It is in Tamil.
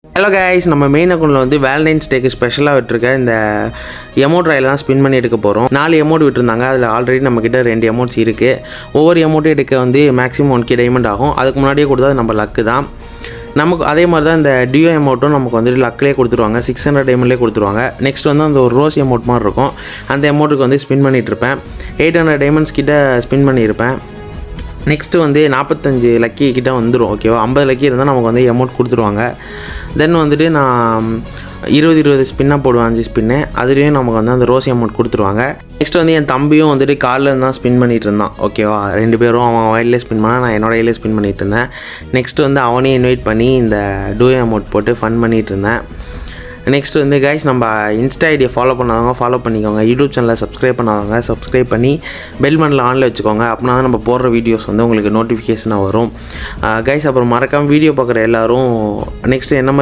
ஹலோ கைஸ், நம்ம மெயின் அக்கௌண்ட்டில் வந்து வேலண்டைன்ஸ் டேக்கு ஸ்பெஷலாக விட்டுருக்க இந்த எமௌண்ட் ராயில் தான் ஸ்பின் பண்ணி எடுக்க போகிறோம். 4 எமௌண்ட் விட்டுருந்தாங்க. அதில் ஆல்ரெடி நம்மக்கிட்ட 2 எமௌண்ட்ஸ் இருக்குது. ஒவ்வொரு எமௌண்ட்டும் எடுக்க வந்து மேக்ஸிமம் 1K டைமண்ட் ஆகும். அதுக்கு முன்னாடியே கொடுத்தா நம்ம லக்கு தான். நமக்கு அதே மாதிரி தான் இந்த டியோ எமௌண்ட்டும் நமக்கு வந்துட்டு லக்லேயே கொடுத்துருவாங்க. 600 டைமண்ட்லேயே கொடுத்துருவாங்க. நெக்ஸ்ட் வந்து அந்த ஒரு ரோஸ் எமௌண்ட் மாதிரி இருக்கும். அந்த எமௌண்ட்டுக்கு வந்து ஸ்பின் பண்ணிகிட்ருப்பேன். 800 டைமண்ட்ஸ் கிட்ட ஸ்பின் பண்ணியிருப்பேன். நெக்ஸ்ட்டு வந்து 45 லக்கி கிட்ட வந்துடும். ஓகேவா, 50 லக்கி இருந்தால் நமக்கு வந்து எமௌண்ட் கொடுத்துருவாங்க. தென் வந்துட்டு நான் 20 ஸ்பின்னாக போடுவேன், 5 ஸ்பின்னு. அதுலேயும் நமக்கு வந்து அந்த ரோஸ் எமௌண்ட் கொடுத்துருவாங்க. நெக்ஸ்ட் வந்து என் தம்பியும் வந்துட்டு காலில் இருந்தால் ஸ்பின் பண்ணிகிட்டு இருந்தான். ஓகேவா, 2 பேரும் அவன் வயல்லே ஸ்பின் பண்ணால் நான் என்னோட வயல்லே ஸ்பின் பண்ணிகிட்டு இருந்தேன். நெக்ஸ்ட் வந்து அவனையும் இன்வைட் பண்ணி இந்த டூ எமௌண்ட் போட்டு ஃபன் பண்ணிகிட்டு இருந்தேன். நெக்ஸ்ட் வந்து கைஸ், நம்ம இன்ஸ்டா ஐடியை ஃபாலோ பண்ணாதவங்க ஃபாலோ பண்ணிக்கோங்க. யூடியூப் சேனலை சப்ஸ்கிரைப் பண்ணாதவங்க சப்ஸ்கிரைப் பண்ணி பெல் பட்டனில் ஆனில் வச்சுக்கோங்க. அப்படின்னா தான் நம்ம போடுற வீடியோஸ் வந்து உங்களுக்கு நோட்டிஃபிகேஷனாக வரும். கைஸ், அப்புறம் மறக்காமல் வீடியோ பார்க்குற எல்லோரும் நெக்ஸ்ட்டு என்ன மாதிரி